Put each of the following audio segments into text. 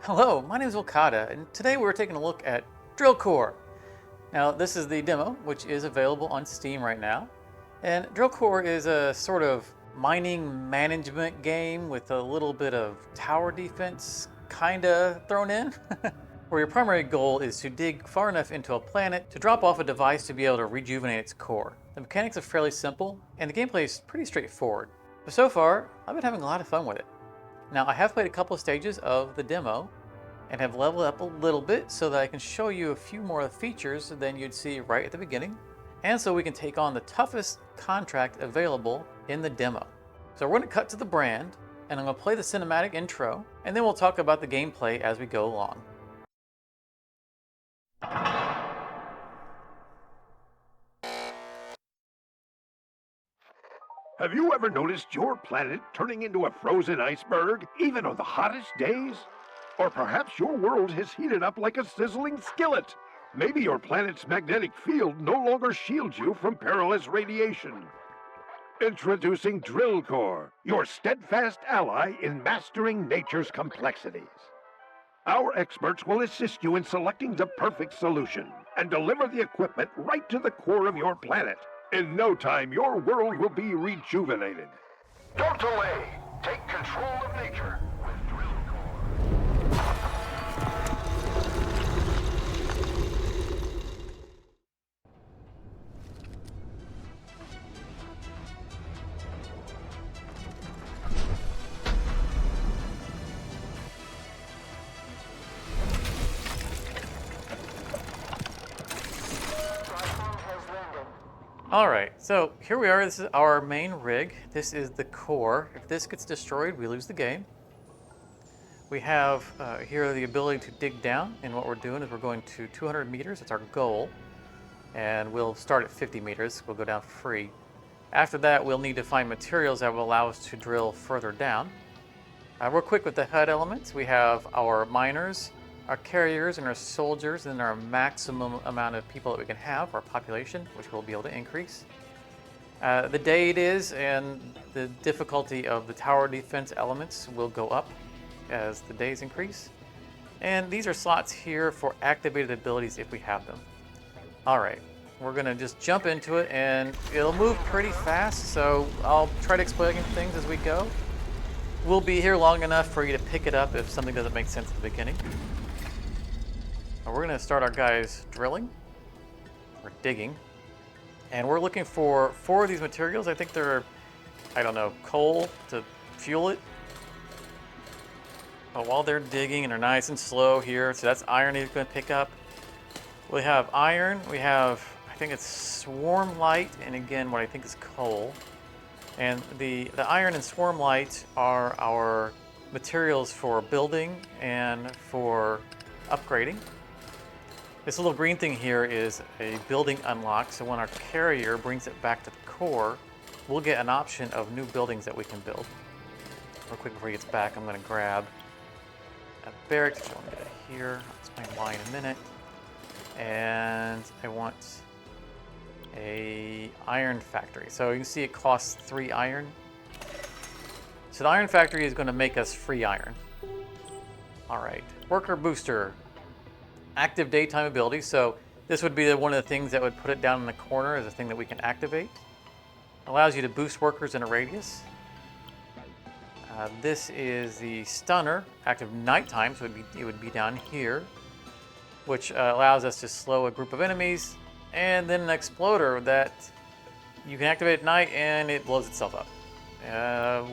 Hello, my name is Okada, and today we're taking a look at Drill Core. Now, this is the demo, which is available on Steam right now. And Drill Core is a sort of mining management game with a little bit of tower defense kinda thrown in, where your primary goal is to dig far enough into a planet to drop off a device to be able to rejuvenate its core. The mechanics are fairly simple, and the gameplay is pretty straightforward. But so far, I've been having a lot of fun with it. Now, I have played a couple of stages of the demo and have leveled up a little bit so that I can show you a few more features than you'd see right at the beginning, and so we can take on the toughest contract available in the demo. So we're going to cut to the brand, and I'm going to play the cinematic intro, and then we'll talk about the gameplay as we go along. Have you ever noticed your planet turning into a frozen iceberg, even on the hottest days? Or perhaps your world has heated up like a sizzling skillet. Maybe your planet's magnetic field no longer shields you from perilous radiation. Introducing Drill Core, your steadfast ally in mastering nature's complexities. Our experts will assist you in selecting the perfect solution and deliver the equipment right to the core of your planet. In no time, your world will be rejuvenated. Don't delay. Take control of nature with Drill Core. Alright, so here we are. This is our main rig. This is the core. If this gets destroyed, we lose the game. We have here the ability to dig down, and what we're doing is we're going to 200 meters. That's our goal. And we'll start at 50 meters. We'll go down free. After that, we'll need to find materials that will allow us to drill further down. Real quick with the HUD elements, we have our miners, our carriers, and our soldiers, and our maximum amount of people that we can have, our population, which we'll be able to increase. The day it is, and the difficulty of the tower defense elements will go up as the days increase. And these are slots here for activated abilities if we have them. Alright, we're gonna just jump into it, and it'll move pretty fast, so I'll try to explain things as we go. We'll be here long enough for you to pick it up if something doesn't make sense at the beginning. We're gonna start our guys drilling, or digging, and we're looking for 4 of these materials. I think they're, I don't know, coal to fuel it. But while they're digging and they're nice and slow here, so that's iron he's gonna pick up. We have iron, we have, I think it's swarm light, and again, what I think is coal. And the iron and swarm light are our materials for building and for upgrading. This little green thing here is a building unlock, so when our carrier brings it back to the core, we'll get an option of new buildings that we can build. Real quick before he gets back, I'm gonna grab a barracks, which I'll get it here. I'll explain why in a minute. And I want a iron factory. So you can see it costs 3 iron. So the iron factory is gonna make us free iron. All right, worker booster. Active daytime ability, so this would be one of the things that would put it down in the corner as a thing that we can activate. Allows you to boost workers in a radius. This is the stunner, active nighttime, so it would be down here, which allows us to slow a group of enemies, and then an exploder that you can activate at night and it blows itself up.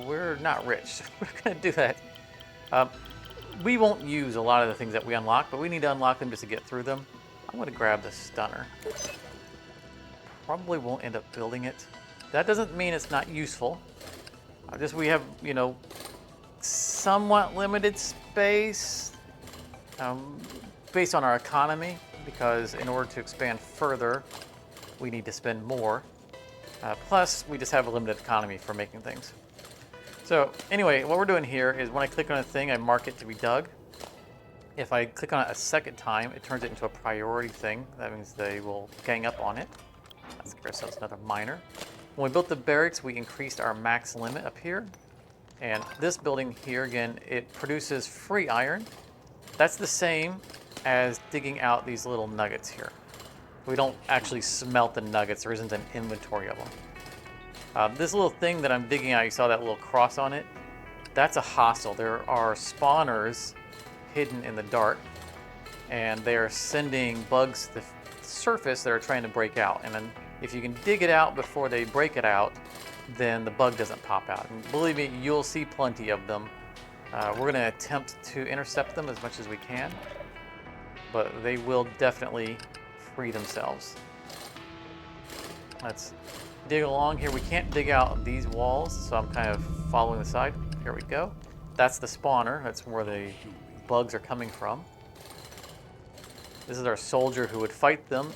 We're not rich, we're gonna do that. We won't use a lot of the things that we unlock, but we need to unlock them just to get through them. I'm going to grab the stunner. Probably won't end up building it. That doesn't mean it's not useful. We have, you know, somewhat limited space based on our economy, because in order to expand further, we need to spend more. Plus, we just have a limited economy for making things. So anyway, what we're doing here is when I click on a thing, I mark it to be dug. If I click on it a second time, it turns it into a priority thing. That means they will gang up on it. Let's give ourselves another miner. When we built the barracks, we increased our max limit up here. And this building here, again, it produces free iron. That's the same as digging out these little nuggets here. We don't actually smelt the nuggets. There isn't an inventory of them. This little thing that I'm digging out, you saw that little cross on it? That's a hostile. There are spawners hidden in the dark, and they are sending bugs to the surface that are trying to break out. And then if you can dig it out before they break it out, then the bug doesn't pop out. And believe me, you'll see plenty of them. We're going to attempt to intercept them as much as we can, but they will definitely free themselves. Let's dig along here. We can't dig out these walls, so I'm kind of following the side. Here we go. That's the spawner. That's where the bugs are coming from. This is our soldier who would fight them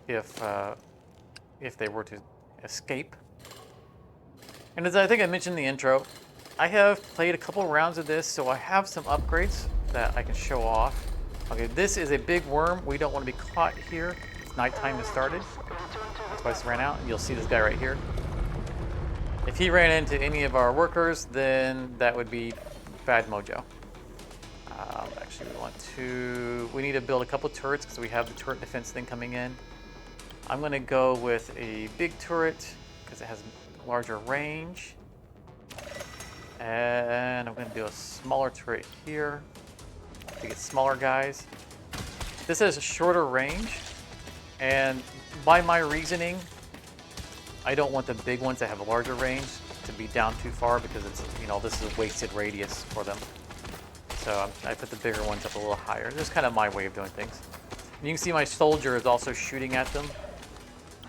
if they were to escape. And as I think I mentioned in the intro, I have played a couple rounds of this, so I have some upgrades that I can show off. Okay, this is a big worm. We don't want to be caught here. It's nighttime has started. Twice ran out, and you'll see this guy right here. If he ran into any of our workers, then that would be bad mojo. Actually, we need to build a couple turrets because we have the turret defense thing coming in. I'm going to go with a big turret because it has larger range. And I'm going to do a smaller turret here to get smaller guys. This has a shorter range, and by my reasoning, I don't want the big ones that have a larger range to be down too far because it's, this is a wasted radius for them. So I put the bigger ones up a little higher. This is kind of my way of doing things. And you can see my soldier is also shooting at them.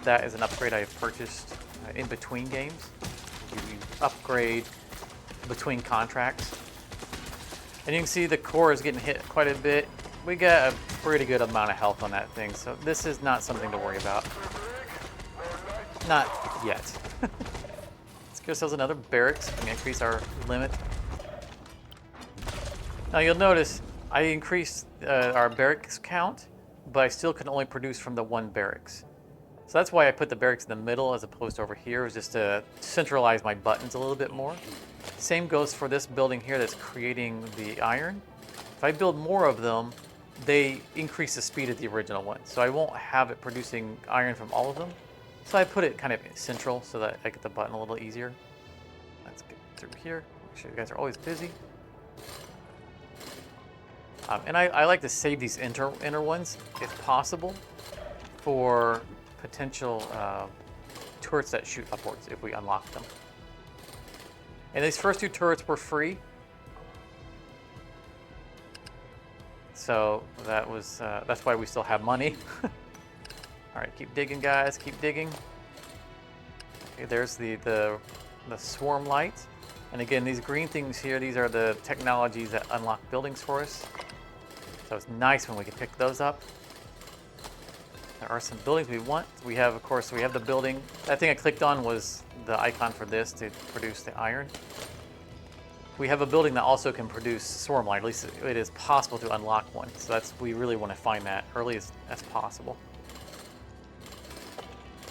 That is an upgrade I have purchased in between games. You upgrade between contracts. And you can see the core is getting hit quite a bit. We got a pretty good amount of health on that thing, so this is not something to worry about. Not yet. Let's get ourselves another barracks and increase our limit. Now you'll notice I increased our barracks count, but I still can only produce from the one barracks. So that's why I put the barracks in the middle as opposed to over here, is just to centralize my buttons a little bit more. Same goes for this building here that's creating the iron. If I build more of them, they increase the speed of the original one. So I won't have it producing iron from all of them. So I put it kind of central so that I get the button a little easier. Let's get through here. Make sure you guys are always busy. And I like to save these inner ones, if possible, for potential turrets that shoot upwards if we unlock them. And these first two turrets were free. So that's why we still have money. All right, keep digging, guys. Keep digging. Okay, there's the swarm light. And again, these green things here, these are the technologies that unlock buildings for us. So it's nice when we can pick those up. There are some buildings we want. We have the building. That thing I clicked on was the icon for this to produce the iron. We have a building that also can produce swarm light. At least it is possible to unlock one. So we really want to find that early as possible.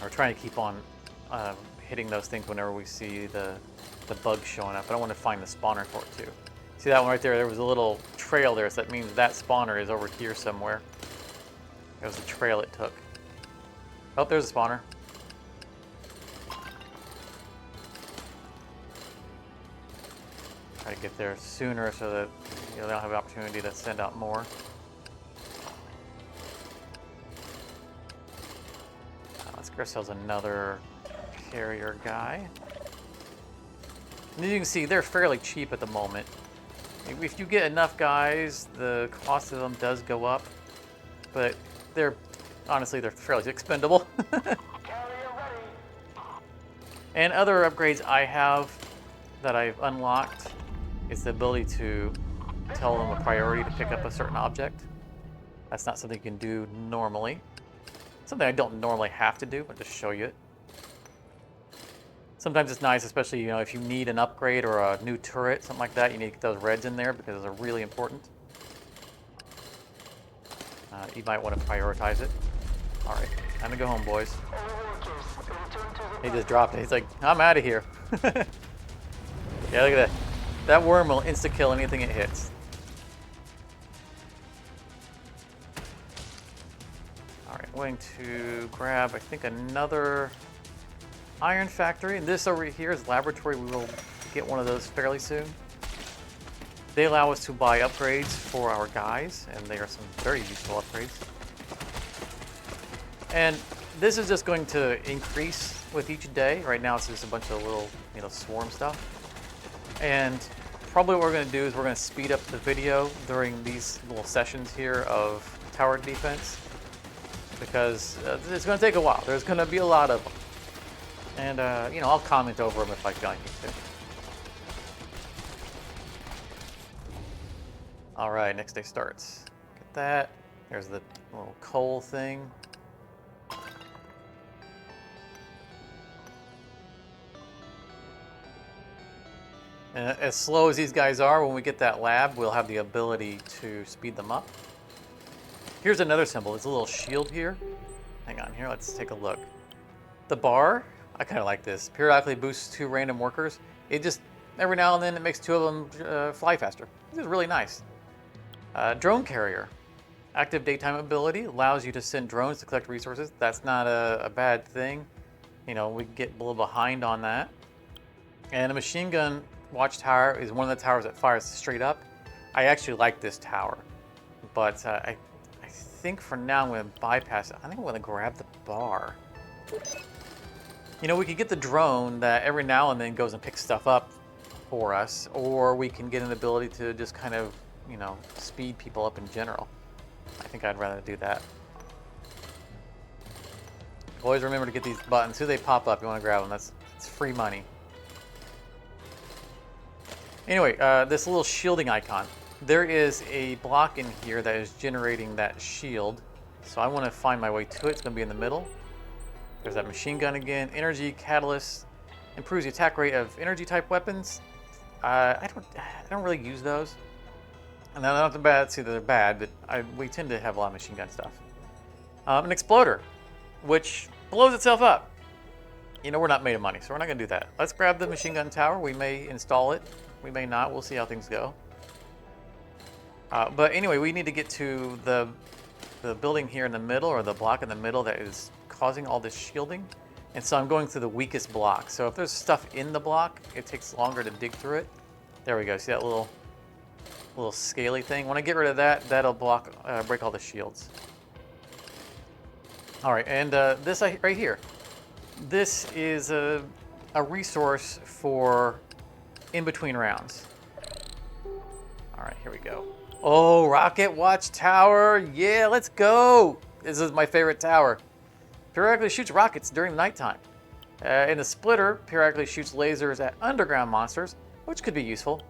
We're trying to keep on hitting those things whenever we see the bugs showing up. But I want to find the spawner for it too. See that one right there? There was a little trail there, so that means that spawner is over here somewhere. It was the trail it took. Oh, there's a spawner. Try to get there sooner so that they don't have an opportunity to send out more. Let's get ourselves another carrier guy. And as you can see, they're fairly cheap at the moment. If you get enough guys, the cost of them does go up, but honestly, they're fairly expendable. And other upgrades I have that I've unlocked is the ability to tell them a priority to pick up a certain object. That's not something you can do normally. Something I don't normally have to do, but just show you it. Sometimes it's nice, especially if you need an upgrade or a new turret, something like that. You need to get those reds in there because those are really important. You might want to prioritize it. All right, time to go home, boys. He just dropped it. He's like, I'm out of here. Yeah, look at that. That worm will insta-kill anything it hits. going to grab, I think, another iron factory. And this over here is laboratory. We will get one of those fairly soon. They allow us to buy upgrades for our guys, and they are some very useful upgrades. And this is just going to increase with each day. Right now it's just a bunch of little, swarm stuff. And probably what we're going to do is we're going to speed up the video during these little sessions here of tower defense, because it's going to take a while. There's going to be a lot of them. And, I'll comment over them if I feel like need to. All right, next day starts. Get that. There's the little coal thing. And as slow as these guys are, when we get that lab, we'll have the ability to speed them up. Here's another symbol. It's a little shield here. Hang on here, let's take a look. The bar, I kind of like this. Periodically boosts 2 random workers. It just, every now and then, it makes 2 of them fly faster. This is really nice. Drone carrier. Active daytime ability allows you to send drones to collect resources. That's not a bad thing. We get a little behind on that. And a machine gun watchtower is one of the towers that fires straight up. I actually like this tower, but I think for now I'm going to bypass it. I think I'm going to grab the bar. We could get the drone that every now and then goes and picks stuff up for us, or we can get an ability to just kind of, speed people up in general. I think I'd rather do that. Always remember to get these buttons. As soon as they pop up, you want to grab them. It's free money. Anyway, this little shielding icon. There is a block in here that is generating that shield. So I want to find my way to it. It's going to be in the middle. There's that machine gun again. Energy catalyst improves the attack rate of energy type weapons. I don't really use those. And they're not bad. See, they're bad, but we tend to have a lot of machine gun stuff. An exploder, which blows itself up. We're not made of money, so we're not going to do that. Let's grab the machine gun tower. We may install it. We may not. We'll see how things go. But anyway, we need to get to the building here in the middle, or the block in the middle that is causing all this shielding. And so I'm going through the weakest block. So if there's stuff in the block, it takes longer to dig through it. There we go. See that little scaly thing? When I get rid of that, that'll break all the shields. All right, and this right here. This is a resource for in between rounds. All right, here we go. Oh, rocket watchtower. Yeah, let's go. This is my favorite tower. Periodically shoots rockets during the nighttime. And the splitter periodically shoots lasers at underground monsters, which could be useful.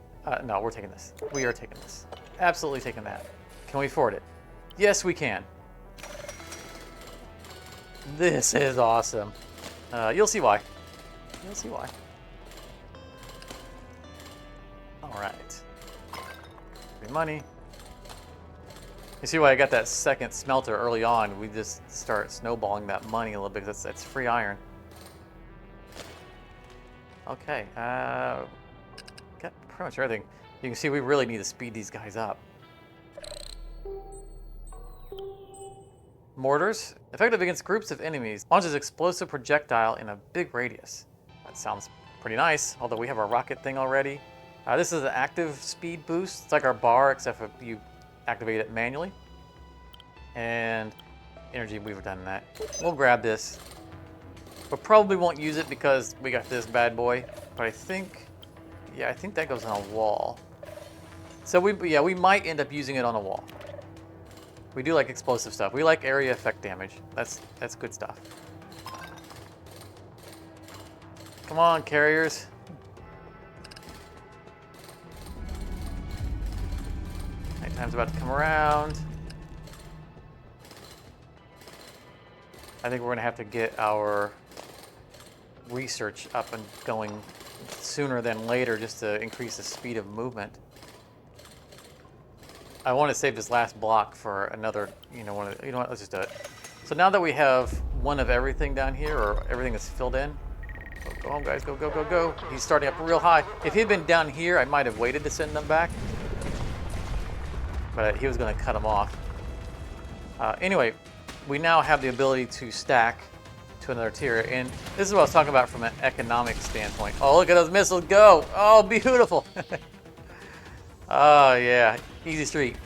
No, we're taking this. We are taking this. Absolutely taking that. Can we afford it? Yes, we can. This is awesome. You'll see why. You'll see why. All right. Free money. You see why I got that second smelter early on. We just start snowballing that money a little bit because that's free iron. Okay. Got pretty much everything. You can see we really need to speed these guys up. Mortars. Effective against groups of enemies. Launches explosive projectile in a big radius. That sounds pretty nice, although we have our rocket thing already. This is an active speed boost. It's like our bar, except for you activate it manually. And energy, we've done that. We'll grab this. We probably won't use it because we got this bad boy. But I think that goes on a wall. So we might end up using it on a wall. We do like explosive stuff. We like area effect damage. That's good stuff. Come on, carriers. Nighttime's about to come around. I think we're going to have to get our research up and going sooner than later just to increase the speed of movement. I want to save this last block for another, you know what, let's just do it. So now that we have one of everything down here, or everything is filled in, go home guys, go, go, go, go. He's starting up real high. If he had been down here, I might have waited to send them back, but he was going to cut them off. Anyway, we now have the ability to stack to another tier. And this is what I was talking about from an economic standpoint. Oh, look at those missiles go. Oh, beautiful. Oh, yeah. Easy street.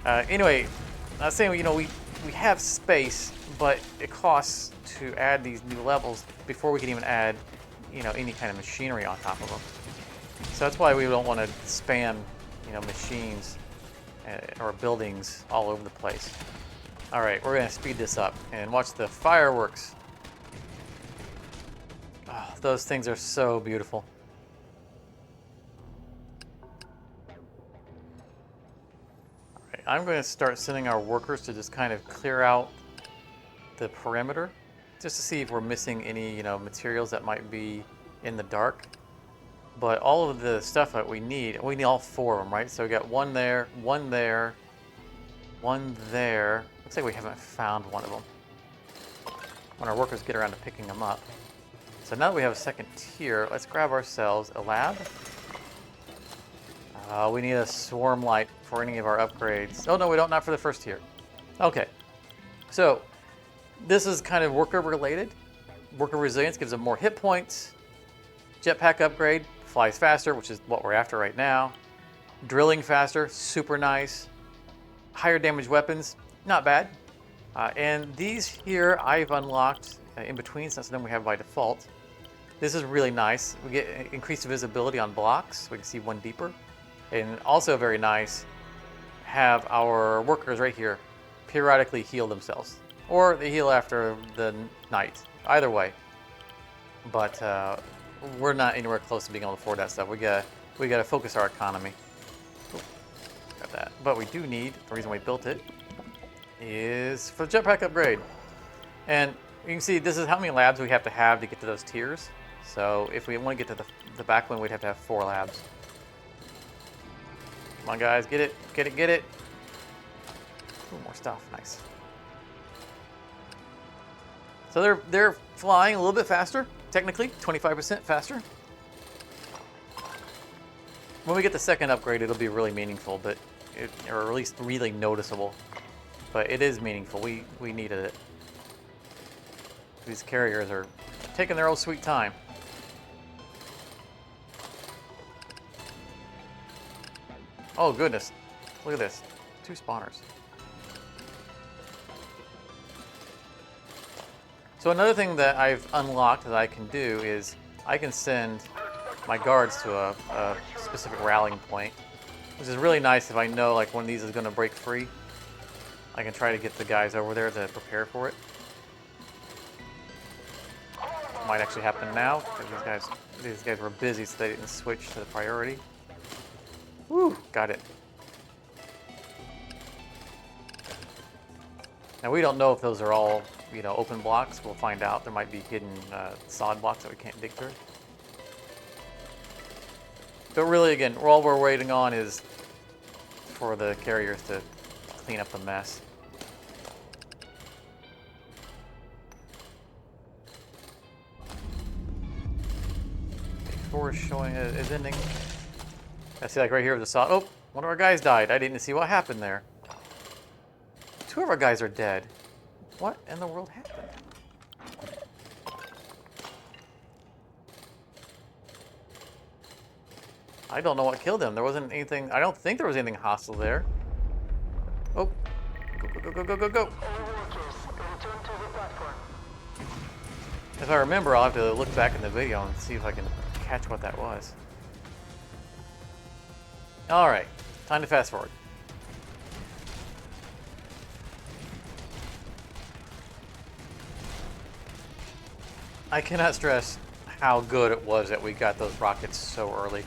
Anyway, I was saying, we have space, but it costs to add these new levels before we can even add, any kind of machinery on top of them. So that's why we don't want to spam, machines or buildings all over the place. All right, we're going to speed this up and watch the fireworks. Oh, those things are so beautiful. All right, I'm going to start sending our workers to just kind of clear out the perimeter, just to see if we're missing any, materials that might be in the dark. But all of the stuff that we need all 4 of them, right? So we got one there, one there, one there. Looks like we haven't found one of them when our workers get around to picking them up. So now that we have a second tier, let's grab ourselves a lab. We need a swarm light for any of our upgrades. Oh, no, we don't, not for the first tier. Okay, so this is kind of worker related. Worker resilience gives them more hit points. Jetpack upgrade, flies faster, which is what we're after right now. Drilling faster, super nice. Higher damage weapons, not bad. And these here I've unlocked in between, since then we have by default. This is really nice. We get increased visibility on blocks. We can see one deeper. And also very nice, have our workers right here periodically heal themselves. Or they heal after the night. Either way. But we're not anywhere close to being able to afford that stuff. We gotta focus our economy. Ooh, got that. But we do need, the reason we built it, is for the jetpack upgrade. And you can see this is how many labs we have to get to those tiers. So if we want to get to the back one, we'd have to have 4 labs. Come on, guys, get it, get it, get it. Ooh, more stuff, nice. So they're flying a little bit faster, technically, 25% faster. When we get the second upgrade, it'll be really meaningful, but or at least really noticeable. But it is meaningful. We needed it. These carriers are taking their own sweet time. Oh goodness, look at this, 2 spawners. So another thing that I've unlocked that I can do is I can send my guards to a specific rallying point, which is really nice if I know like one of these is going to break free. I can try to get the guys over there to prepare for it. Might actually happen now because these guys were busy, so they didn't switch to the priority. Woo, got it. Now we don't know if those are all, open blocks. We'll find out. There might be hidden sod blocks that we can't dig through. But really, again, all we're waiting on is for the carriers to clean up the mess. Forest showing is ending. I see, like right here with the sod. Oh, one of our guys died. I didn't see what happened there. 2 of our guys are dead. What in the world happened? I don't know what killed them. There wasn't anything. I don't think there was anything hostile there. Oh, go, go, go, go, go, go. If I remember, I'll have to look back in the video and see if I can catch what that was. All right, time to fast forward. I cannot stress how good it was that we got those rockets so early.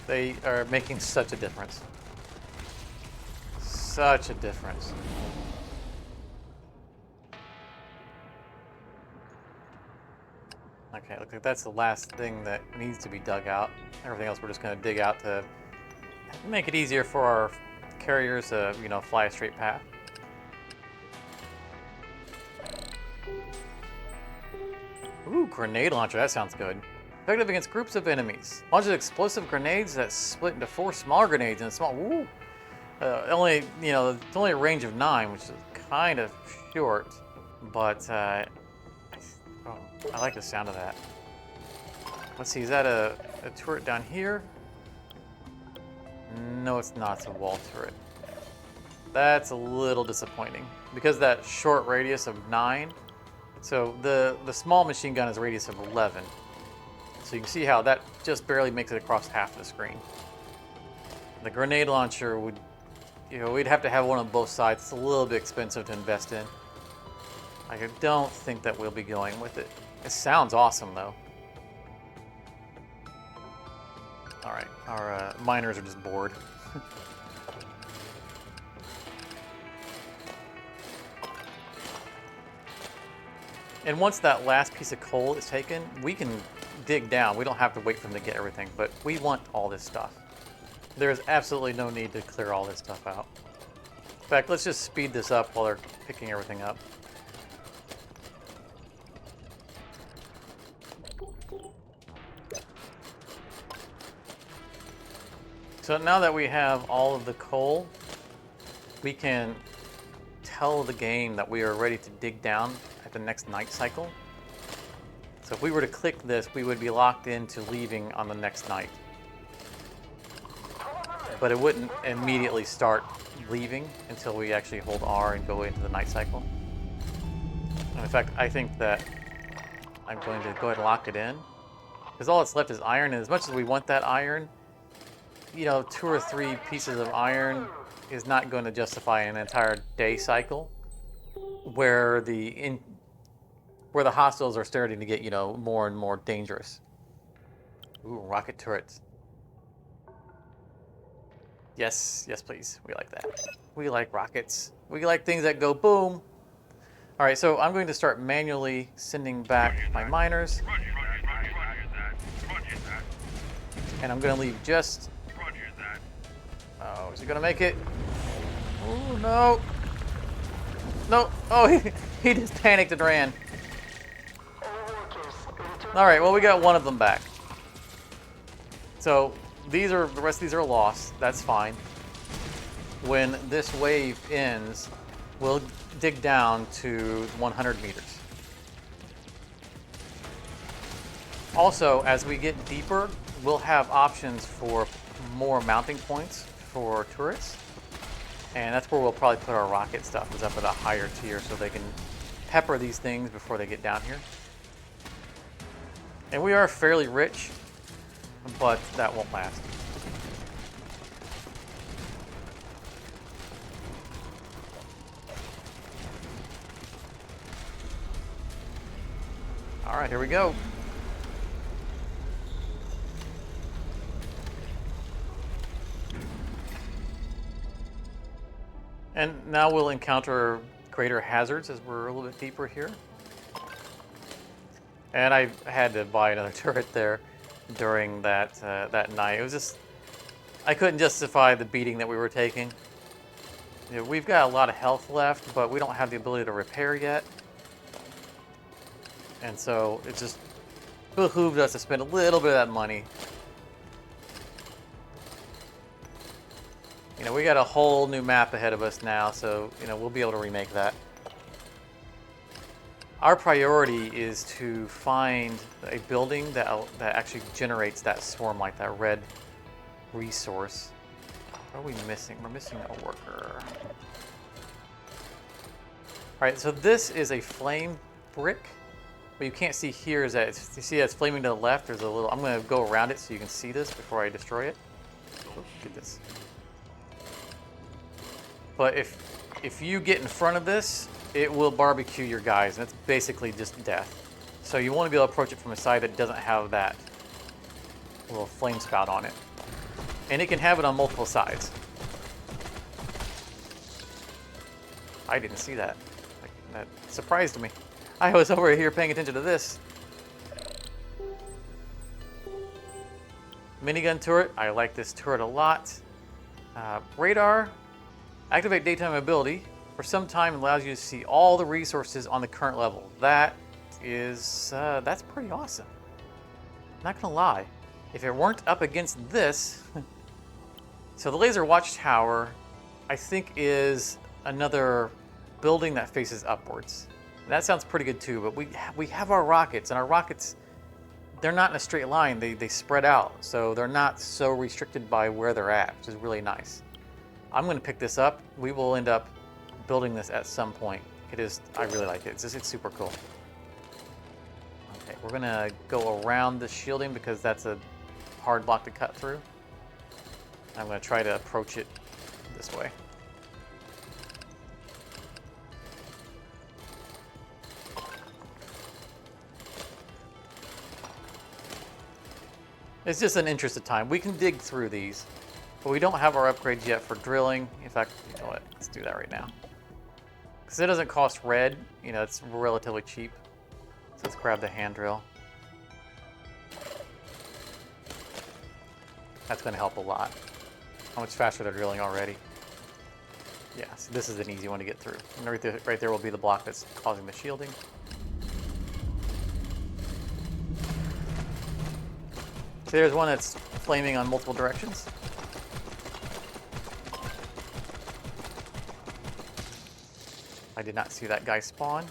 They are making such a difference. Such a difference. Okay, looks like that's the last thing that needs to be dug out. Everything else we're just going to dig out to make it easier for our carriers to, fly a straight path. Ooh, grenade launcher, that sounds good. Effective against groups of enemies. Launches explosive grenades that split into 4 smaller grenades and a small, it's only a range of 9, which is kind of short, but oh, I like the sound of that. Let's see, is that a turret down here? No, it's not. It's a wall turret. That's a little disappointing because of that short radius of 9. So the small machine gun is a radius of 11. So you can see how that just barely makes it across half the screen. The grenade launcher would, we'd have to have one on both sides. It's a little bit expensive to invest in. I don't think that we'll be going with it. It sounds awesome though. All right, our miners are just bored. And once that last piece of coal is taken, we can dig down. We don't have to wait for them to get everything, but we want all this stuff. There's absolutely no need to clear all this stuff out. In fact, let's just speed this up while they're picking everything up. So now that we have all of the coal, we can tell the game that we are ready to dig down at the next night cycle. So if we were to click this, we would be locked into leaving on the next night. But it wouldn't immediately start leaving until we actually hold R and go into the night cycle. And in fact, I think that I'm going to go ahead and lock it in, because all that's left is iron, and as much as we want that iron, 2 or 3 pieces of iron is not going to justify an entire day cycle where the hostiles are starting to get, more and more dangerous. Ooh, rocket turrets. Yes, please. We like that. We like rockets. We like things that go boom. All right, so I'm going to start manually sending back my miners. And I'm going to leave just... Oh, is he going to make it? Oh, no. No. Oh, he just panicked and ran. All right, well, we got one of them back. So the rest of these are lost. That's fine. When this wave ends, we'll dig down to 100 meters. Also, as we get deeper, we'll have options for more mounting points for turrets. And that's where we'll probably put our rocket stuff, is up at a higher tier so they can pepper these things before they get down here. And we are fairly rich, but that won't last. All right, here we go. And now we'll encounter greater hazards as we're a little bit deeper here. And I had to buy another turret there during that that night. It was just, I couldn't justify the beating that we were taking. We've got a lot of health left, but we don't have the ability to repair yet. And so it just behooved us to spend a little bit of that money. We got a whole new map ahead of us now, so we'll be able to remake that. Our priority is to find a building that actually generates that swarm light, that red resource. What are we missing? We're missing a worker. All right, so this is a flame brick. What you can't see here is that you see it's flaming to the left. There's a little. I'm going to go around it so you can see this before I destroy it. Look at this. But if you get in front of this, it will barbecue your guys, and it's basically just death. So you want to be able to approach it from a side that doesn't have that little flame spout on it. And it can have it on multiple sides. I didn't see that. That surprised me. I was over here paying attention to this. Minigun turret. I like this turret a lot. Radar. Activate daytime ability. For some time, it allows you to see all the resources on the current level. That is, that's pretty awesome. Not gonna lie. If it weren't up against this, so the laser watchtower, I think is another building that faces upwards. And that sounds pretty good too, but we have our rockets, and our rockets, they're not in a straight line. They spread out, so they're not so restricted by where they're at, which is really nice. I'm going to pick this up. We will end up building this at some point. I really like it. It's super cool. Okay, we're going to go around the shielding because that's a hard block to cut through. I'm going to try to approach it this way. It's just an interest of time. We can dig through these, but we don't have our upgrades yet for drilling. In fact, you know what? Let's do that right now. Because it doesn't cost red. You know, it's relatively cheap. So let's grab the hand drill. That's going to help a lot. How much faster they're drilling already. Yeah, so this is an easy one to get through. And right there will be the block that's causing the shielding. So there's one that's flaming on multiple directions. I did not see that guy spawn.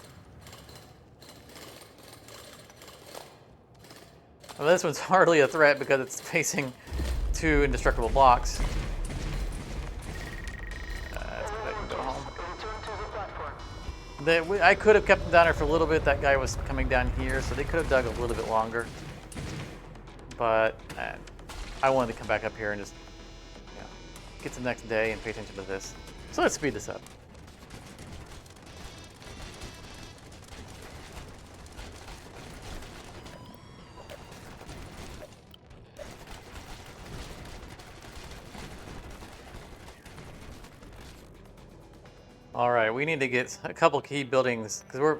Well, this one's hardly a threat because it's facing two indestructible blocks. Let's go ahead and go home. I could have kept them down there for a little bit. That guy was coming down here, so they could have dug a little bit longer. But I wanted to come back up here and just get to the next day and pay attention to this. So let's speed this up. All right, we need to get a couple key buildings because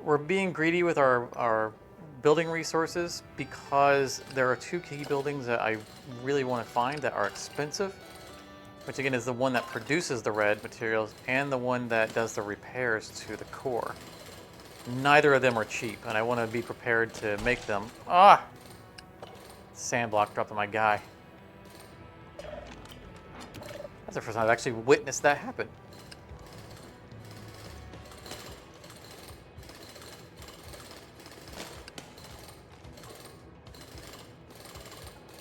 we're being greedy with our building resources because there are two key buildings that I really want to find that are expensive, which again is the one that produces the red materials and the one that does the repairs to the core. Neither of them are cheap, and I want to be prepared to make them. Ah! Sand block dropped on my guy. That's the first time I've actually witnessed that happen.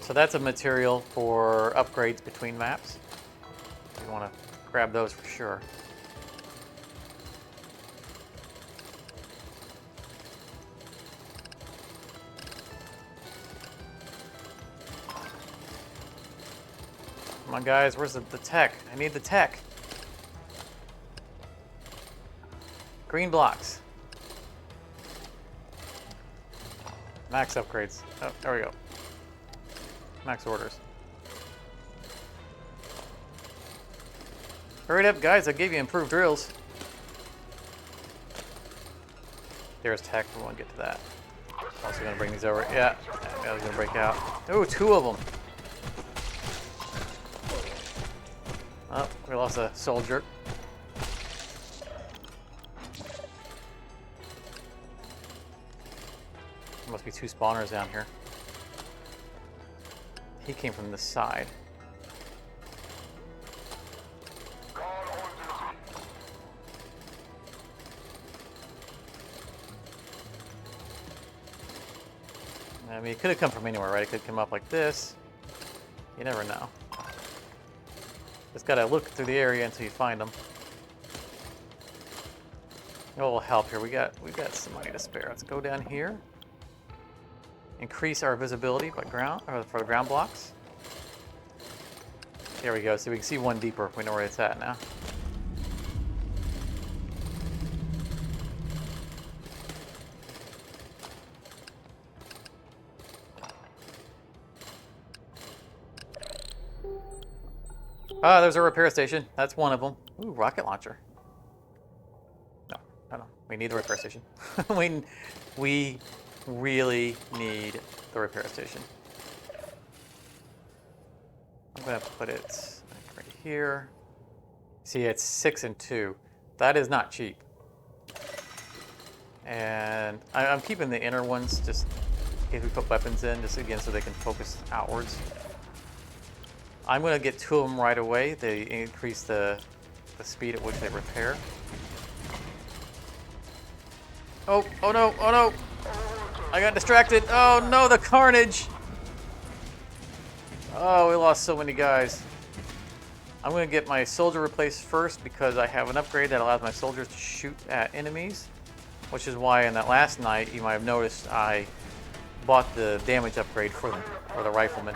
So that's a material for upgrades between maps. You want to grab those for sure. Come on, guys, where's the tech? I need the tech. Green blocks. Max upgrades. Oh, there we go. Max orders. Hurry up, guys. I gave you improved drills. There's tech. We won't get to that. Also going to bring these over. Yeah, I was going to break out. Oh, two of them. Oh, we lost a soldier. There must be two spawners down here. He came from this side. I mean, it could have come from anywhere, right? It could come up like this. You never know. Just gotta look through the area until you find them. It will help here. We got some money to spare. Let's go down here. Increase our visibility by ground or for the ground blocks. There we go. So we can see one deeper. We know where it's at now. Ah, there's a repair station. That's one of them. Ooh, rocket launcher. No. We need the repair station. we really need the repair station. I'm gonna put it right here. See, it's 6 and 2. That is not cheap. And I'm keeping the inner ones just in case we put weapons in, just again so they can focus outwards. I'm gonna get 2 of them right away. They increase the speed at which they repair. Oh, oh no, oh no! I got distracted. Oh no, the carnage! Oh, we lost so many guys. I'm gonna get my soldier replaced first because I have an upgrade that allows my soldiers to shoot at enemies, which is why in that last night you might have noticed I bought the damage upgrade for the rifleman.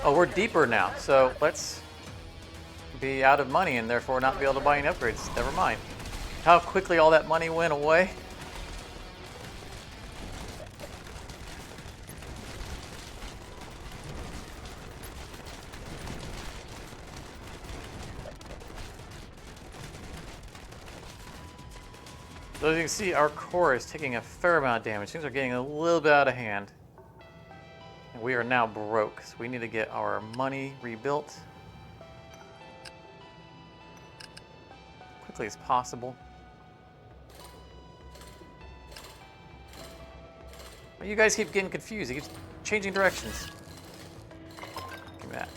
Oh, we're deeper now, so let's be out of money and therefore not be able to buy any upgrades. Never mind. How quickly all that money went away. So as you can see, our core is taking a fair amount of damage. Things are getting a little bit out of hand. And we are now broke, so we need to get our money rebuilt quickly as possible. But you guys keep getting confused. He keeps changing directions. Give me that.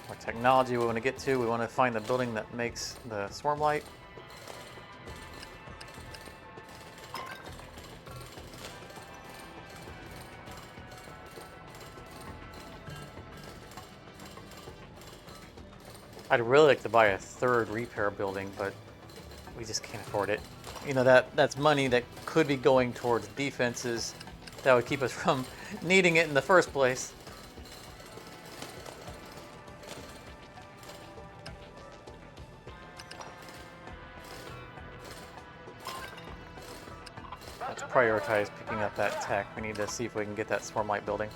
More technology we want to get to. We want to find the building that makes the swarm light. I'd really like to buy a third repair building, but we just can't afford it. You know, that's money that could be going towards defenses that would keep us from needing it in the first place. Let's prioritize picking up that tech. We need to see if we can get that swarm light building.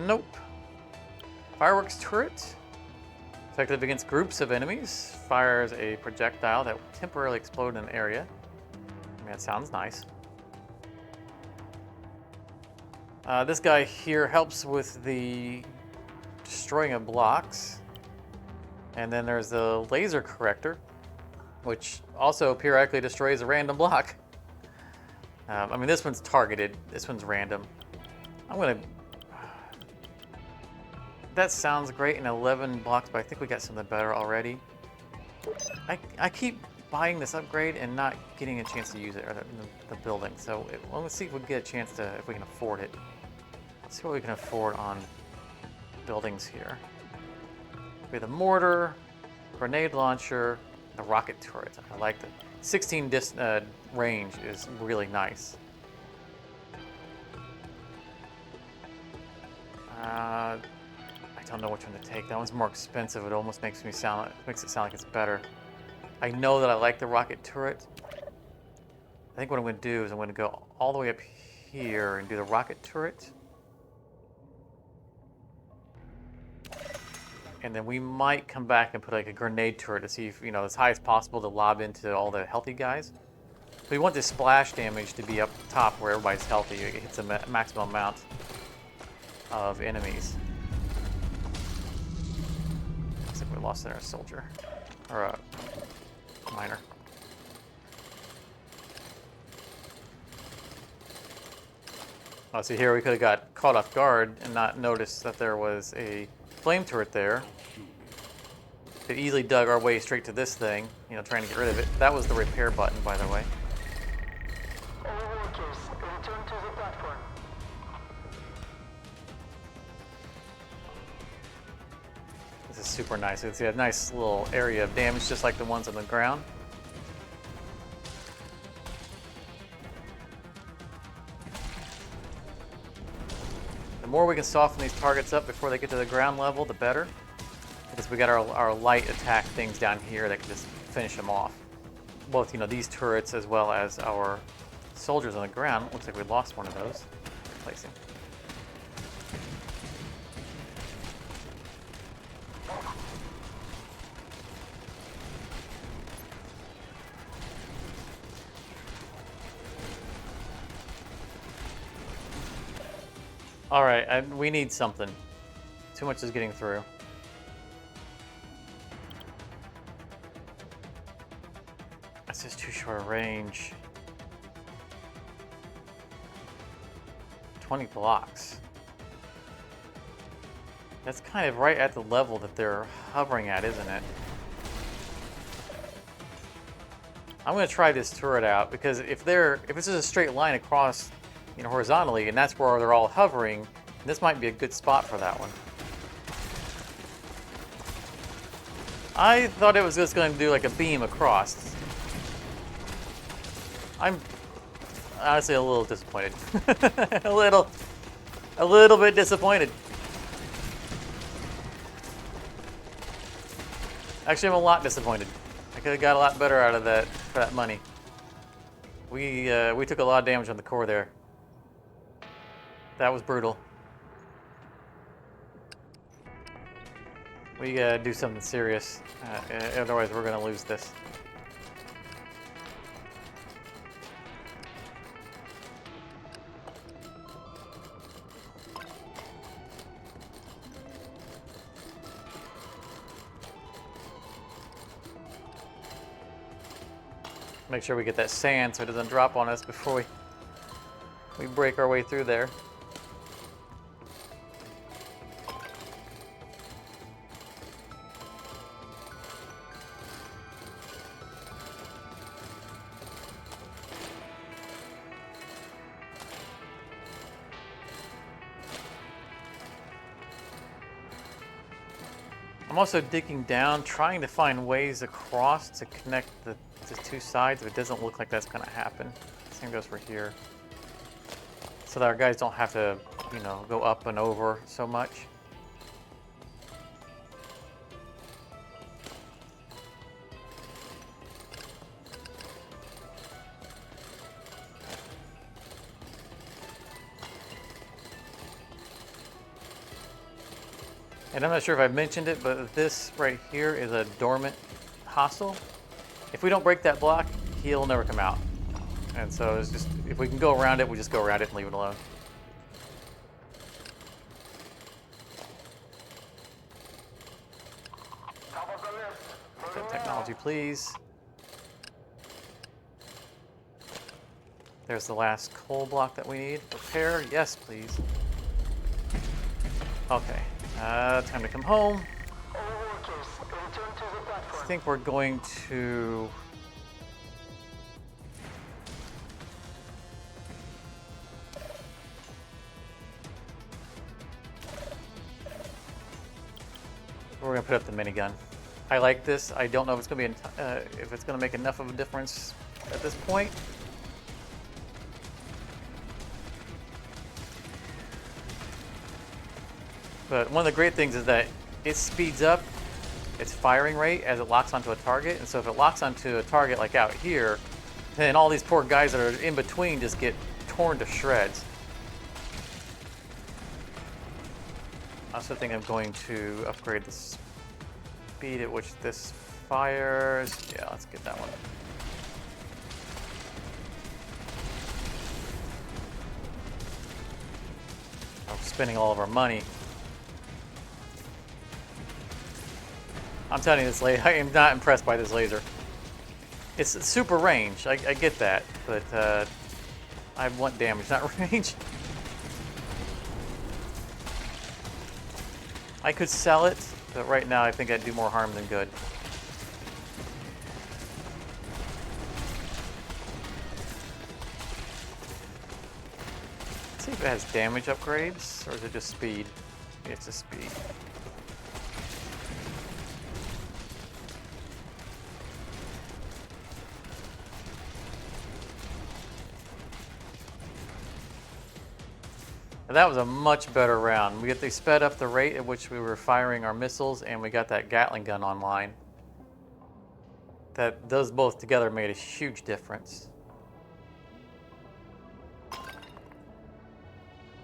Nope. Fireworks turret. Effective against groups of enemies. Fires a projectile that will temporarily explode in an area. I mean, that sounds nice. This guy here helps with the destroying of blocks. And then there's the laser corrector, which also periodically destroys a random block. I mean, this one's targeted. This one's random. I'm gonna... That sounds great in 11 blocks, but I think we got something better already. I keep buying this upgrade and not getting a chance to use it, or the building. So let's see if we can get a chance to, if we can afford it. Let's see what we can afford on buildings here. We have the mortar, grenade launcher, the rocket turret. I like the 16 range is really nice. I don't know which one to take. That one's more expensive. It almost makes it sound like it's better. I know that I like the rocket turret. I think what I'm going to do is I'm going to go all the way up here and do the rocket turret. And then we might come back and put like a grenade turret to see if, you know, as high as possible to lob into all the healthy guys. We want this splash damage to be up top where everybody's healthy. It hits a maximum amount of enemies. Looks like we lost our soldier. Or a miner. Oh, see here we could have got caught off guard and not noticed that there was a flame turret there. Could easily dug our way straight to this thing, you know, trying to get rid of it. That was the repair button, by the way. All workers, return to the platform. This is super nice. It's a nice little area of damage, just like the ones on the ground. The more we can soften these targets up before they get to the ground level, the better. Because we got our light attack things down here that can just finish them off. both, you know, these turrets as well as our soldiers on the ground. Looks like we lost one of those. Replacing. All right, we need something. Too much is getting through. That's just too short a range. 20 blocks. That's kind of right at the level that they're hovering at, isn't it? I'm going to try this turret out because if this is a straight line across, you know, horizontally, and that's where they're all hovering, this might be a good spot for that one. I thought it was just going to do like a beam across. I'm honestly a little disappointed. a little bit disappointed. Actually, I'm a lot disappointed. I could have got a lot better out of that for that money. We took a lot of damage on the core there. That was brutal. We gotta do something serious, otherwise we're gonna lose this. Make sure we get that sand so it doesn't drop on us before we break our way through there. I'm also digging down, trying to find ways across to connect the two sides, but it doesn't look like that's going to happen. Same goes for here. So that our guys don't have to, you know, go up and over so much. And I'm not sure if I mentioned it, but this right here is a dormant hostile. If we don't break that block, he'll never come out. And so it's just, if we can go around it, we just go around it and leave it alone. Top of the list. Good technology, please. There's the last coal block that we need. Repair, yes, please. Okay, time to come home. All workers, return to the platform. I think we're going to... We're gonna put up the minigun. I like this. I don't know if it's gonna be if it's gonna make enough of a difference at this point. But one of the great things is that it speeds up its firing rate as it locks onto a target. And so if it locks onto a target like out here, then all these poor guys that are in between just get torn to shreds. I also think I'm going to upgrade the speed at which this fires. Yeah, let's get that one. We're spending all of our money. I'm telling you, this laser, I am not impressed by this laser. It's super range, I get that, but I want damage, not range. I could sell it, but right now I think I'd do more harm than good. Let's see if it has damage upgrades, or is it just speed? It's just speed. That was a much better round. They sped up the rate at which we were firing our missiles, and we got that Gatling gun online. that those both together made a huge difference.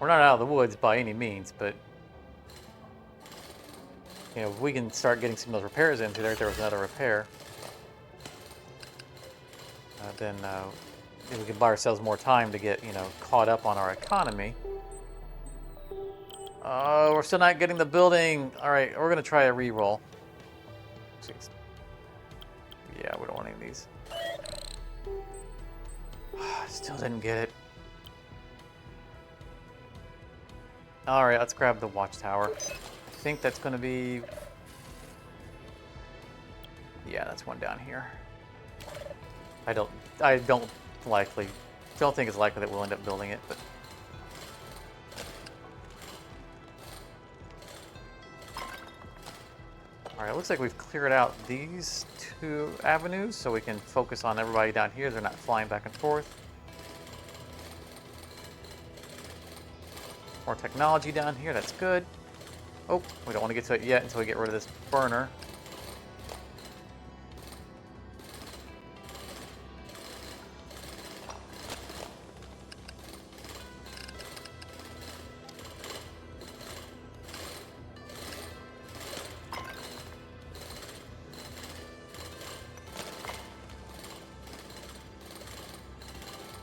We're not out of the woods by any means, but you know, if we can start getting some of those repairs into there, if there was another repair, then we can buy ourselves more time to get, you know, caught up on our economy. Oh, we're still not getting the building. All right, we're gonna try a re-roll. Jeez. Yeah, we don't want any of these. Still didn't get it. All right, let's grab the watchtower. I think that's gonna be... Yeah, that's one down here. I don't think it's likely that we'll end up building it, but... All right, looks like we've cleared out these two avenues, so we can focus on everybody down here. They're not flying back and forth. More technology down here, that's good. Oh, we don't want to get to it yet until we get rid of this burner.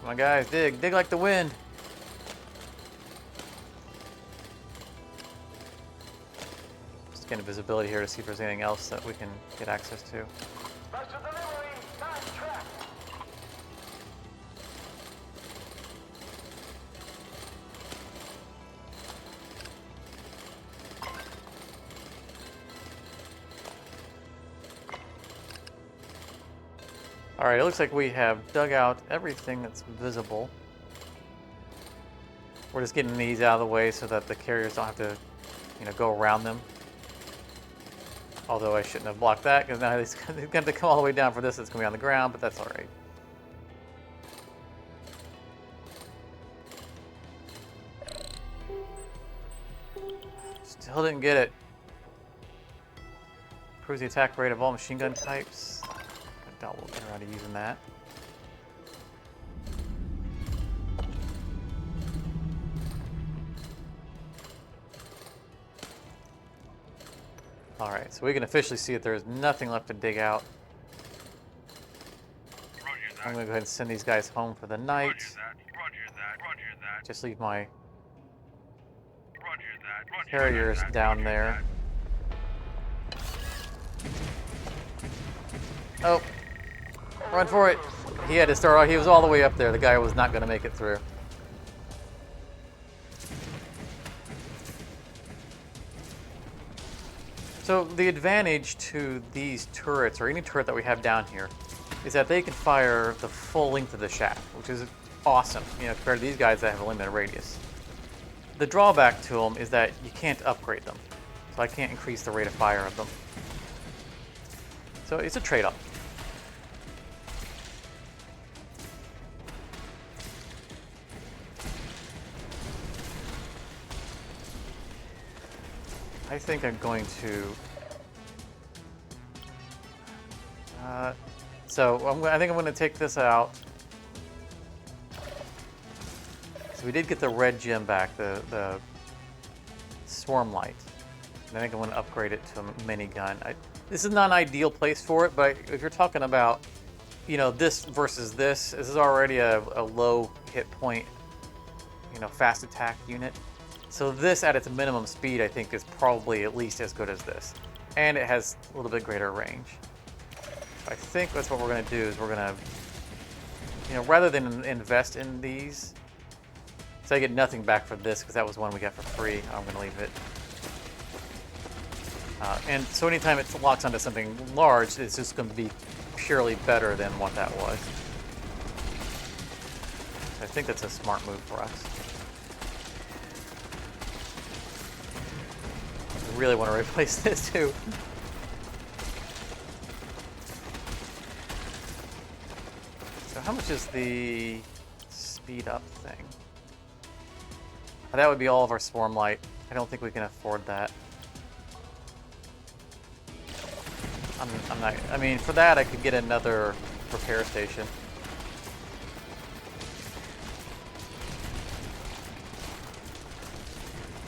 Come on, guys, dig. Dig like the wind. Just getting visibility here to see if there's anything else that we can get access to. Special delivery, time track. All right, it looks like we have dug out everything that's visible. We're just getting these out of the way so that the carriers don't have to, you know, go around them. Although I shouldn't have blocked that, because now they're going to come all the way down for this. It's going to be on the ground, but that's all right. Still didn't get it. Improves the attack rate of all machine gun types. I doubt we'll get around to using that. All right, so we can officially see that there is nothing left to dig out. I'm gonna go ahead and send these guys home for the night. Just leave my carriers down there. Oh, run for it. He had to start, he was all the way up there. The guy was not gonna make it through. So the advantage to these turrets, or any turret that we have down here, is that they can fire the full length of the shaft, which is awesome, you know, compared to these guys that have a limited radius. The drawback to them is that you can't upgrade them, so I can't increase the rate of fire of them. So it's a trade-off. I think I'm going to. I think I'm going to take this out. So we did get the red gem back, the swarm light. And I think I'm going to upgrade it to a minigun. This is not an ideal place for it, but if you're talking about, you know, this versus this is already a low hit point, you know, fast attack unit. So this at its minimum speed, I think, is probably at least as good as this. And it has a little bit greater range. So I think that's what we're going to do, is we're going to, you know, rather than invest in these, so I get nothing back for this, because that was one we got for free, I'm going to leave it. And so anytime it locks onto something large, it's just going to be purely better than what that was. So I think that's a smart move for us. I really want to replace this too. So how much is the speed up thing? That would be all of our swarm light. I don't think we can afford that. I'm not. I mean, for that I could get another repair station.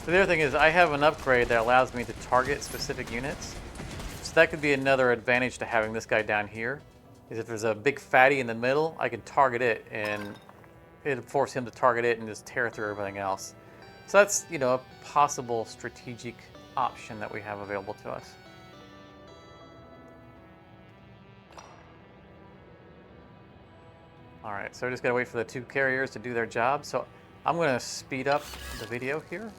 The other thing is I have an upgrade that allows me to target specific units. So that could be another advantage to having this guy down here. Is if there's a big fatty in the middle, I can target it and it'll force him to target it and just tear through everything else. So that's, you know, a possible strategic option that we have available to us. All right, so we just gotta wait for the 2 carriers to do their job. So I'm gonna speed up the video here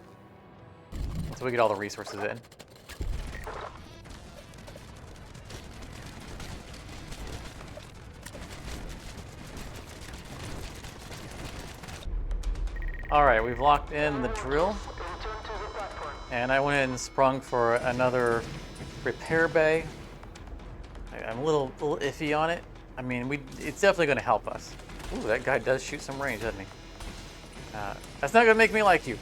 so we get all the resources in. All right, we've locked in the drill, Return to the platform. and I went and sprung for another repair bay. I'm a little iffy on it. I mean, it's definitely going to help us. Ooh, that guy does shoot some range, doesn't he? That's not going to make me like you,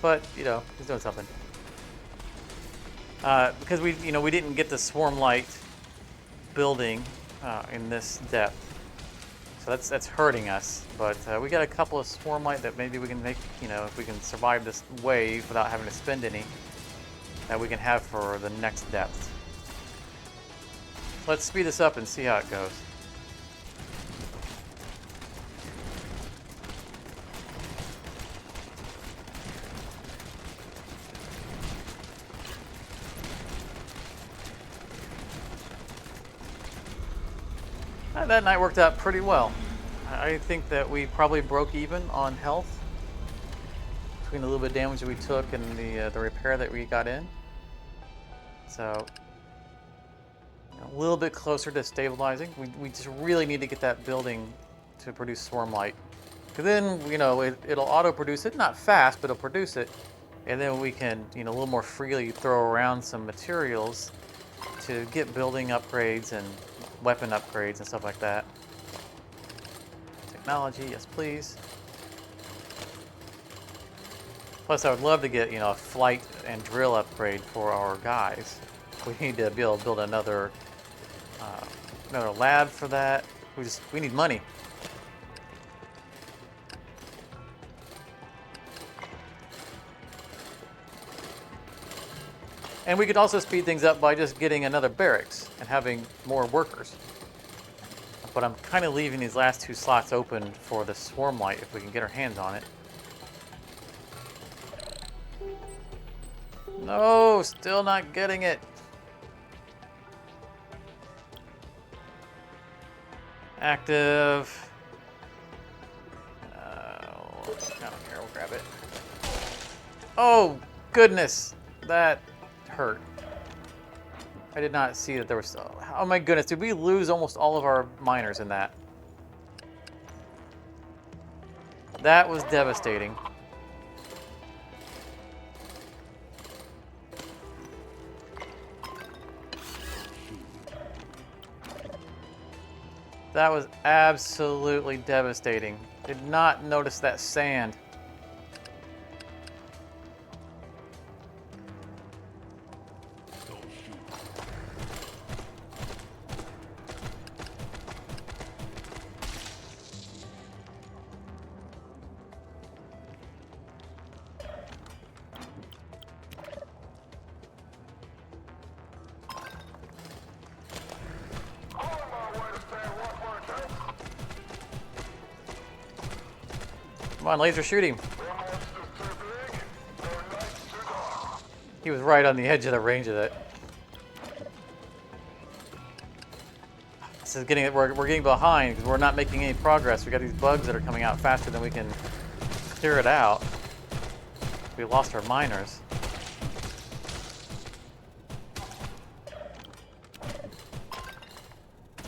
but you know, he's doing something. Because we didn't get the swarm light building in this depth. So that's hurting us, but we got a couple of swarm light that maybe we can make, you know, if we can survive this wave without having to spend any, that we can have for the next depth. Let's speed this up and see how it goes. That night worked out pretty well. I think that we probably broke even on health between the little bit of damage that we took and the repair that we got in. So a little bit closer to stabilizing. We just really need to get that building to produce swarm light. Because then, you know, it'll auto-produce it, not fast, but it'll produce it. And then we can, you know, a little more freely throw around some materials to get building upgrades and weapon upgrades and stuff like that. Technology, yes please. Plus I would love to get, you know, a flight and drill upgrade for our guys. We need to be able to build another lab for that. We need money. And we could also speed things up by just getting another barracks and having more workers. But I'm kind of leaving these last 2 slots open for the swarm light if we can get our hands on it. No, still not getting it. Active. Down here, we'll grab it. Oh, goodness. That hurt. I did not see that there was... Oh my goodness, did we lose almost all of our miners in that? That was devastating. That was absolutely devastating. Did not notice that sand. Come on, laser shoot him. He was right on the edge of the range of it. This is getting we're getting behind because we're not making any progress. We got these bugs that are coming out faster than we can clear it out. We lost our miners.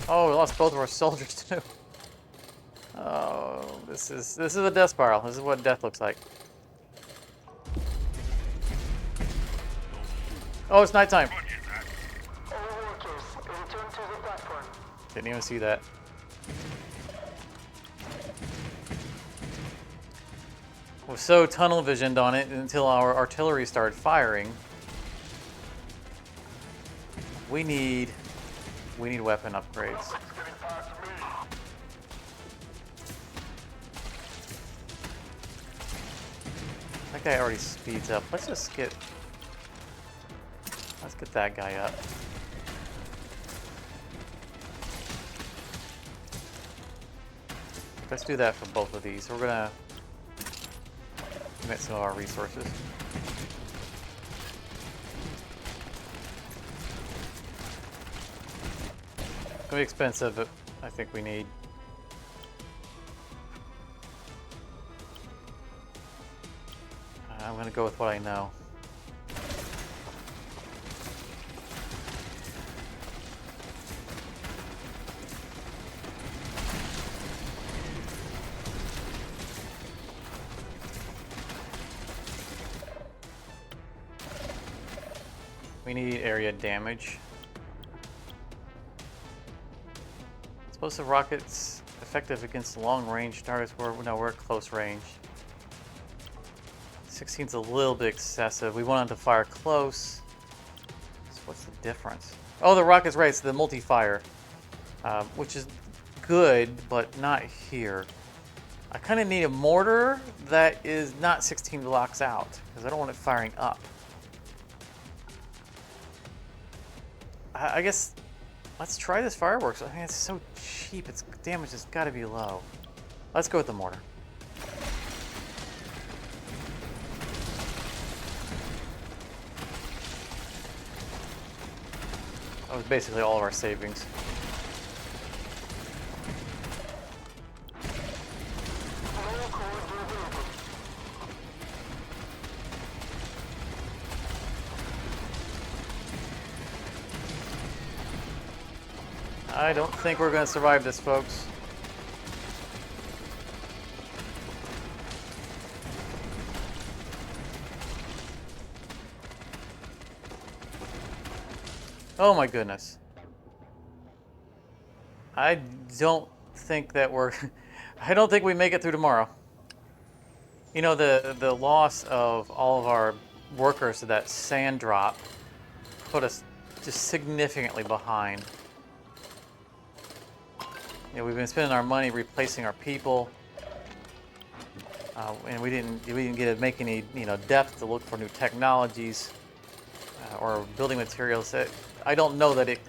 Oh, we lost both of our soldiers too. Oh, this is a death spiral. This is what death looks like. Oh, it's nighttime. All workers, return to the platform. Didn't even see that. Was so tunnel visioned on it until our artillery started firing. We need weapon upgrades. That guy already speeds up. Let's get that guy up. Let's do that for both of these. We're gonna commit some of our resources. It's gonna be expensive, but I think we need. I'm gonna go with what I know. We need area damage. Explosive rockets effective against long-range targets. We're at close range. 16's a little bit excessive. We want them to fire close. So what's the difference? Oh, the rocket's right. It's the multi-fire, which is good, but not here. I kind of need a mortar that is not 16 blocks out because I don't want it firing up. I guess let's try this fireworks. I mean, it's so cheap. Its damage has got to be low. Let's go with the mortar. That was basically all of our savings. I don't think we're going to survive this, folks. Oh my goodness. I don't think that we're... I don't think we make it through tomorrow. You know, the loss of all of our workers to that sand drop put us just significantly behind. You know, we've been spending our money replacing our people, and we didn't get to make any depth to look for new technologies or building materials. I don't know that it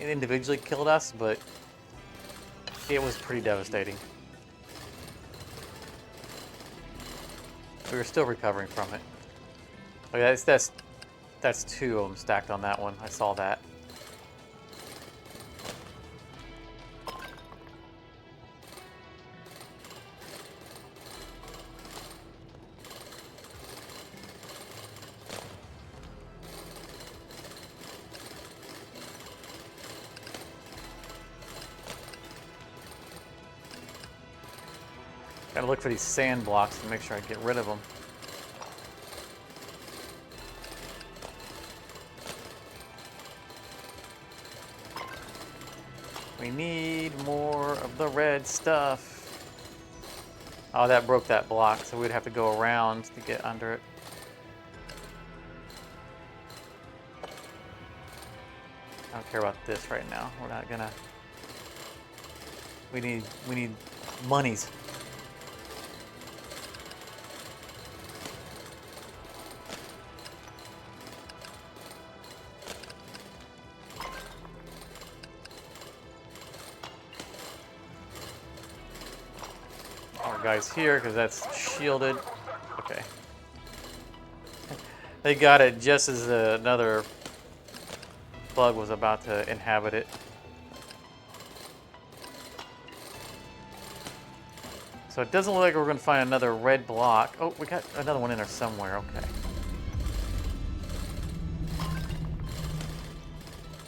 individually killed us, but it was pretty devastating. We were still recovering from it. Oh yeah, that's two of them stacked on that one. I saw that. Gotta look for these sand blocks to make sure I get rid of them. We need more of the red stuff. Oh, that broke that block, so we'd have to go around to get under it. I don't care about this right now. We're not gonna... We need monies. Guys here because that's shielded. Okay. They got it just as another bug was about to inhabit it. So it doesn't look like we're going to find another red block. Oh, we got another one in there somewhere. Okay.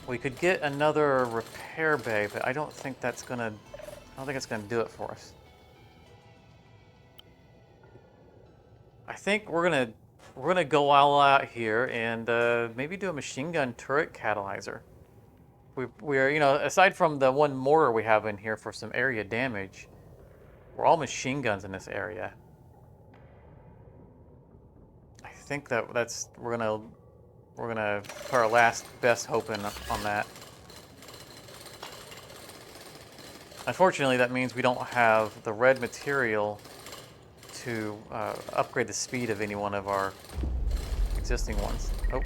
We could get another repair bay, but I don't think that's going to... I don't think it's going to do it for us. I think we're gonna go all out here and maybe do a machine gun turret catalyzer. We're aside from the one mortar we have in here for some area damage, we're all machine guns in this area. I think we're We're gonna put our last best hope in on that. Unfortunately, that means we don't have the red material to upgrade the speed of any one of our existing ones. Oh,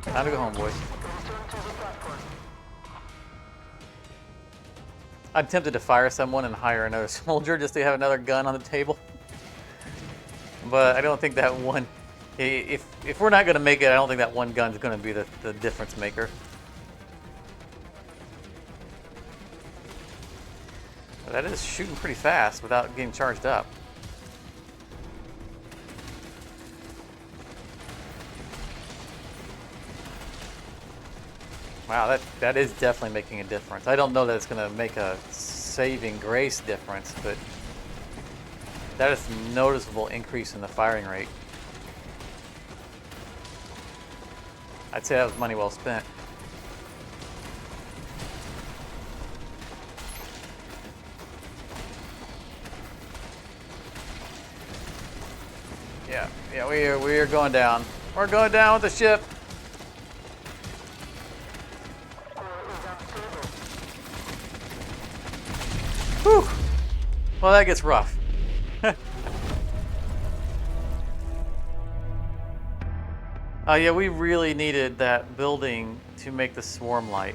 time to go home, boys. Return to the platform. I'm tempted to fire someone and hire another soldier just to have another gun on the table. But I don't think that one... If we're not going to make it, I don't think that one gun's going to be the difference maker. But that is shooting pretty fast without getting charged up. Wow, that is definitely making a difference. I don't know that it's going to make a saving grace difference, but that is a noticeable increase in the firing rate. I'd say that was money well spent. Yeah, we are going down. We're going down with the ship. Whew. Well, that gets rough. Yeah, we really needed that building to make the swarm light.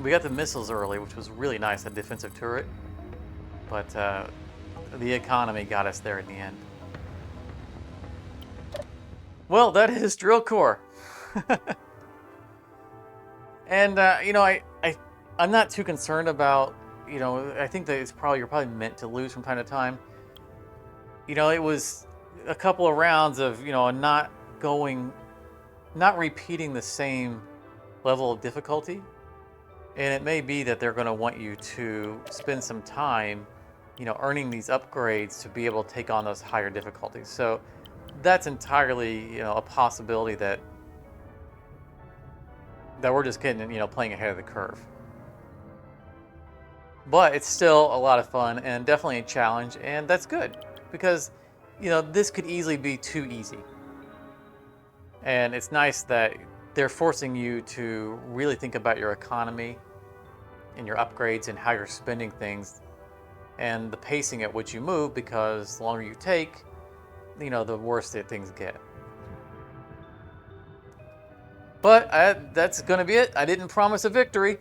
We got the missiles early, which was really nice, that defensive turret. But the economy got us there in the end. Well, that is Drill Core. And, you know, I'm not too concerned about, you know, I think that you're probably meant to lose from time to time. You know, it was a couple of rounds of, you know, not repeating the same level of difficulty. And it may be that they're going to want you to spend some time, you know, earning these upgrades to be able to take on those higher difficulties. So that's entirely, you know, a possibility that we're just getting, you know, playing ahead of the curve. But it's still a lot of fun and definitely a challenge, and that's good because, you know, this could easily be too easy. And it's nice that they're forcing you to really think about your economy and your upgrades and how you're spending things and the pacing at which you move, because the longer you take, you know, the worse that things get. But that's going to be it. I didn't promise a victory.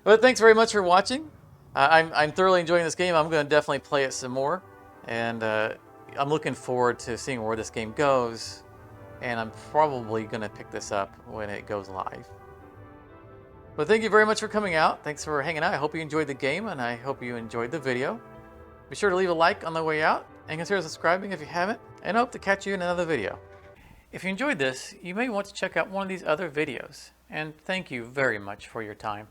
But thanks very much for watching. I'm thoroughly enjoying this game. I'm going to definitely play it some more. And I'm looking forward to seeing where this game goes. And I'm probably going to pick this up when it goes live. But thank you very much for coming out. Thanks for hanging out. I hope you enjoyed the game, and I hope you enjoyed the video. Be sure to leave a like on the way out, and consider subscribing if you haven't, and I hope to catch you in another video. If you enjoyed this, you may want to check out one of these other videos, and thank you very much for your time.